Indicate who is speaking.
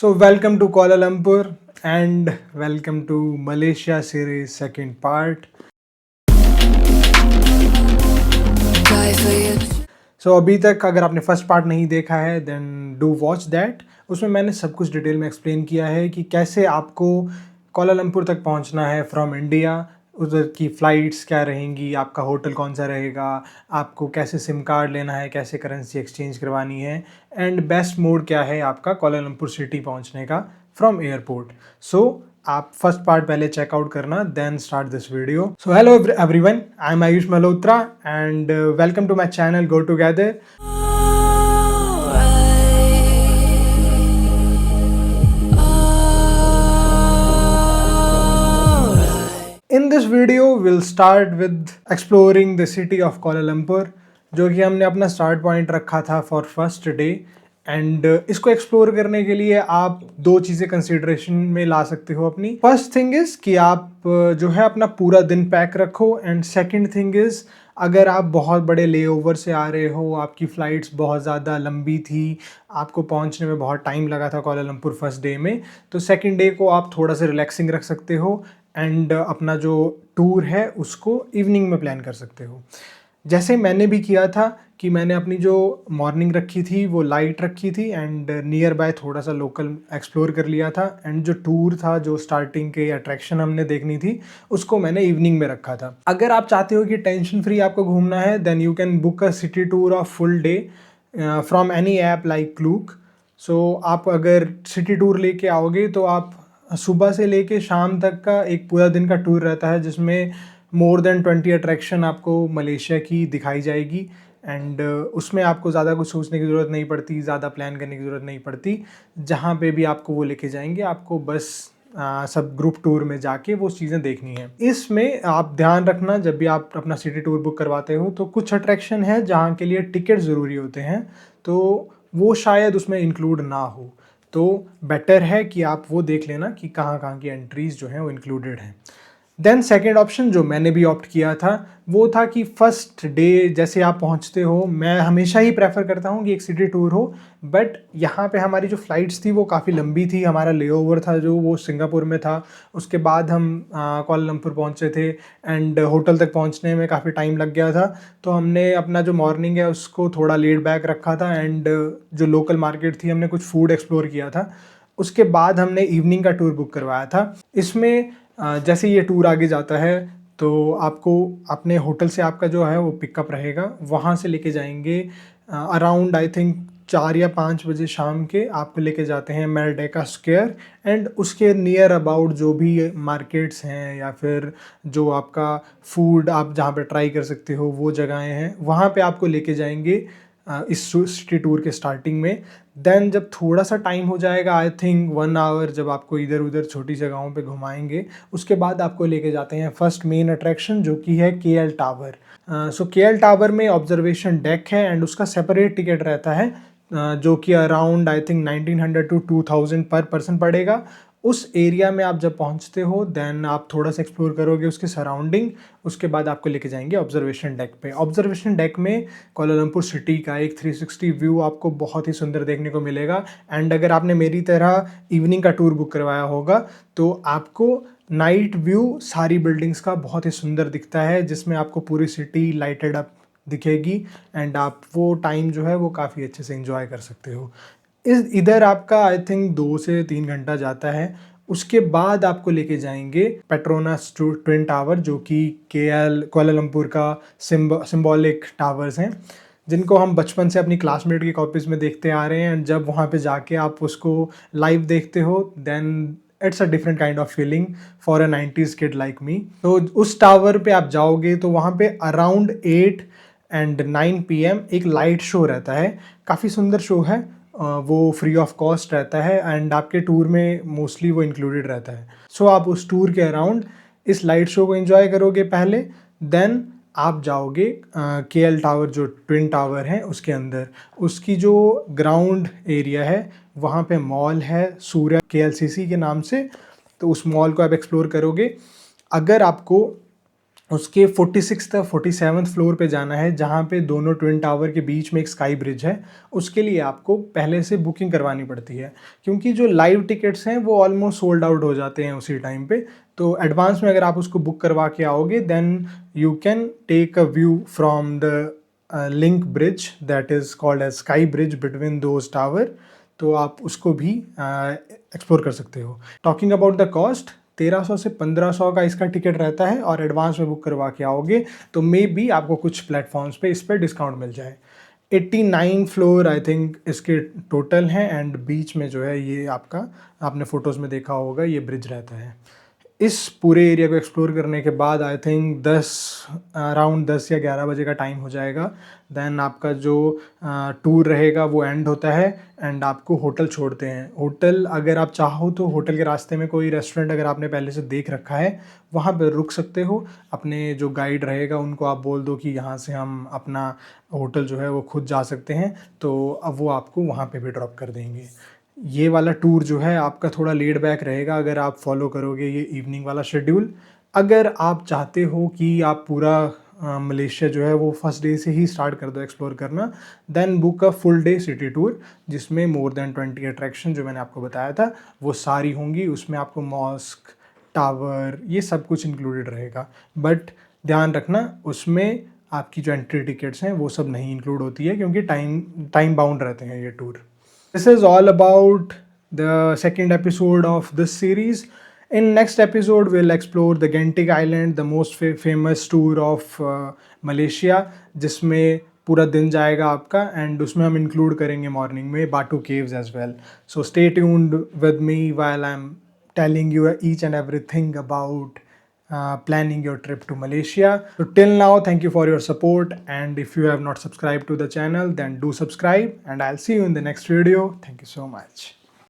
Speaker 1: So, welcome to Kuala Lumpur and welcome to Malaysia series second part. सो अभी तक अगर आपने फर्स्ट पार्ट नहीं देखा है देन डू वॉच दैट। उसमें मैंने सब कुछ डिटेल में एक्सप्लेन किया है कि कैसे आपको कोलालमपुर तक पहुंचना है फ्रॉम इंडिया, उधर की फ़्लाइट्स क्या रहेंगी, आपका होटल कौन सा रहेगा, आपको कैसे सिम कार्ड लेना है, कैसे करेंसी एक्सचेंज करवानी है एंड बेस्ट मोड क्या है आपका कोलालमपुर सिटी पहुंचने का फ्रॉम एयरपोर्ट। सो आप फर्स्ट पार्ट पहले चेकआउट करना then start this video. So hello everyone, I am Ayush Malhotra and welcome to my channel go together. In this video we'll start with exploring the city of Kuala Lumpur, जो कि हमने अपना start point रखा था for first day. And इसको explore करने के लिए आप दो चीज़ें कंसिडरेशन में ला सकते हो अपनी। फर्स्ट थिंग इज़ कि आप जो है अपना पूरा दिन पैक रखो, एंड सेकंड थिंग इज़ अगर आप बहुत बड़े लेओवर से आ रहे हो, आपकी फ़्लाइट्स बहुत ज़्यादा लंबी थी, आपको पहुंचने में बहुत टाइम लगा था कोलालमपुर फर्स्ट डे में, तो सेकंड डे को आप थोड़ा सा रिलैक्सिंग रख सकते हो एंड अपना जो टूर है उसको इवनिंग में प्लान कर सकते हो। जैसे मैंने भी किया था कि मैंने अपनी जो मॉर्निंग रखी थी वो लाइट रखी थी एंड नियर बाय थोड़ा सा लोकल एक्सप्लोर कर लिया था, एंड जो टूर था, जो स्टार्टिंग के अट्रैक्शन हमने देखनी थी, उसको मैंने इवनिंग में रखा था। अगर आप चाहते हो कि टेंशन फ्री आपको घूमना है then you can book a city tour of full day from any app like Klook. So आप अगर सिटी टूर लेके आओगे तो आप सुबह से लेके शाम तक का एक पूरा दिन का टूर रहता है, जिसमें मोर देन 20 अट्रैक्शन आपको मलेशिया की दिखाई जाएगी। एंड उसमें आपको ज़्यादा कुछ सोचने की ज़रूरत नहीं पड़ती, ज़्यादा प्लान करने की ज़रूरत नहीं पड़ती। जहाँ पे भी आपको वो लेके जाएंगे आपको बस सब ग्रुप टूर में जाके वो चीज़ें देखनी है। इसमें आप ध्यान रखना जब भी आप अपना सिटी टूर बुक करवाते हो तो कुछ अट्रैक्शन है जहाँ के लिए टिकट ज़रूरी होते हैं, तो वो शायद उसमें इंक्लूड ना हो, तो बेटर है कि आप वो देख लेना कि कहाँ कहाँ की एंट्रीज़ जो हैं वो इंक्लूडेड हैं। देन सेकेंड ऑप्शन जो मैंने भी ऑप्ट किया था वो था कि फर्स्ट डे जैसे आप पहुंचते हो, मैं हमेशा ही प्रेफर करता हूं कि एक सिटी टूर हो, बट यहाँ पे हमारी जो फ़्लाइट्स थी वो काफ़ी लंबी थी। हमारा लेओवर था जो वो सिंगापुर में था, उसके बाद हम कोलालमपुर पहुंचे थे एंड होटल तक पहुंचने में काफ़ी टाइम लग गया था, तो हमने अपना जो मॉर्निंग है उसको थोड़ा लेट बैक रखा था एंड जो लोकल मार्केट थी हमने कुछ फूड एक्सप्लोर किया था। उसके बाद हमने इवनिंग का टूर बुक करवाया था। इसमें जैसे ये टूर आगे जाता है तो आपको अपने होटल से आपका जो है वो पिकअप रहेगा, वहाँ से लेके जाएंगे अराउंड आई थिंक 4 या 5 बजे शाम के आपको लेके जाते हैं मेरडेका स्क्वायर, एंड उसके नियर अबाउट जो भी मार्केट्स हैं या फिर जो आपका फूड आप जहाँ पे ट्राई कर सकते हो वो जगहें हैं, वहाँ पे आपको लेके जाएंगे इस सिटी टूर के स्टार्टिंग में। देन जब थोड़ा सा टाइम हो जाएगा आई थिंक 1 आवर, जब आपको इधर उधर छोटी जगहों पे घुमाएंगे, उसके बाद आपको लेके जाते हैं फर्स्ट मेन अट्रैक्शन जो कि है KL टावर। सो KL टावर में ऑब्जर्वेशन डेक है एंड उसका सेपरेट टिकट रहता है, जो कि अराउंड आई थिंक 1900 टू 2000 पर पर्सन पड़ेगा। उस एरिया में आप जब पहुंचते हो देन आप थोड़ा सा एक्सप्लोर करोगे उसके सराउंडिंग, उसके बाद आपको लेके जाएंगे ऑब्जर्वेशन डेक पे। ऑब्जर्वेशन डेक में कोलालमपुर सिटी का एक 360 व्यू आपको बहुत ही सुंदर देखने को मिलेगा, एंड अगर आपने मेरी तरह इवनिंग का टूर बुक करवाया होगा तो आपको नाइट व्यू सारी बिल्डिंग्स का बहुत ही सुंदर दिखता है, जिसमें आपको पूरी सिटी लाइटेड अप दिखेगी एंड आप वो टाइम जो है वो काफ़ी अच्छे से एंजॉय कर सकते हो। इधर आपका आई थिंक 2 से 3 घंटा जाता है। उसके बाद आपको लेके जाएंगे पेट्रोनास ट्विन टावर, जो कि कोलालमपुर का सिंबॉलिक टावर्स हैं, जिनको हम बचपन से अपनी क्लासमेट की कॉपीज़ में देखते आ रहे हैं, एंड जब वहाँ पे जाके आप उसको लाइव देखते हो then it's a different kind of feeling for a 90s kid like me. तो उस टावर पे आप जाओगे तो वहाँ पे अराउंड 8 एंड 9 PM एक लाइट शो रहता है, काफ़ी सुंदर शो है। वो फ्री ऑफ कॉस्ट रहता है एंड आपके टूर में मोस्टली वो इंक्लूडेड रहता है। सो आप उस टूर के अराउंड इस लाइट शो को एंजॉय करोगे पहले, देन आप जाओगे KL टावर जो ट्विन टावर है उसके अंदर। उसकी जो ग्राउंड एरिया है वहाँ पे मॉल है सूर्य KLCC के नाम से, तो उस मॉल को आप एक्सप्लोर करोगे। अगर आपको उसके 46th या 47th फ्लोर पे जाना है, जहाँ पे दोनों ट्विन टावर के बीच में एक स्काई ब्रिज है। उसके लिए आपको पहले से बुकिंग करवानी पड़ती है, क्योंकि जो लाइव टिकट्स हैं वो ऑलमोस्ट सोल्ड आउट हो जाते हैं उसी टाइम पे। तो एडवांस में अगर आप उसको बुक करवा के आओगे then you can take a view from the link bridge that is called as sky bridge between those tower. तो आप उसको भी एक्सप्लोर कर सकते हो। टॉकिंग अबाउट द कॉस्ट, 1300 से 1500 का इसका टिकट रहता है, और एडवांस में बुक करवा के आओगे तो मे बी आपको कुछ प्लेटफॉर्म्स पे इस पर डिस्काउंट मिल जाए। 89 फ्लोर आई थिंक इसके टोटल हैं, एंड बीच में जो है ये आपका, आपने फ़ोटोज़ में देखा होगा, ये ब्रिज रहता है। इस पूरे एरिया को एक्सप्लोर करने के बाद आई थिंक अराउंड 10 या 11 बजे का टाइम हो जाएगा। देन आपका जो टूर रहेगा वो एंड होता है, एंड आपको होटल छोड़ते हैं। होटल अगर आप चाहो तो होटल के रास्ते में कोई रेस्टोरेंट अगर आपने पहले से देख रखा है वहाँ पर रुक सकते हो। अपने जो गाइड रहेगा उनको आप बोल दो कि यहाँ से हम अपना होटल जो है वो खुद जा सकते हैं, तो अब वो आपको वहाँ पे भी ड्रॉप कर देंगे। ये वाला टूर जो है आपका थोड़ा लेड बैक रहेगा अगर आप फॉलो करोगे ये इवनिंग वाला शेड्यूल। अगर आप चाहते हो कि आप पूरा मलेशिया जो है वो फर्स्ट डे से ही स्टार्ट कर दो एक्सप्लोर करना, then book a full day city tour, जिसमें मोर देन 20 अट्रैक्शन जो मैंने आपको बताया था वो सारी होंगी। उसमें आपको मॉस्क, टावर, ये सब कुछ इंक्लूडेड रहेगा। बट ध्यान रखना उसमें आपकी जो एंट्री टिकट्स हैं वो सब नहीं इंक्लूड होती है, क्योंकि टाइम बाउंड रहते हैं ये tour. This is all about the second episode of this series. In next episode, we'll explore the Genting Island, the most famous tour of Malaysia, जिसमें पूरा दिन जाएगा आपका, एंड उसमें हम इंक्लूड करेंगे मॉर्निंग में Batu Caves as well. So stay tuned with me while I'm telling you each and everything about planning your trip to Malaysia. So till now, thank you for your support, and if you have not subscribed to the channel then do subscribe, and I'll see you in the next video. Thank you so much.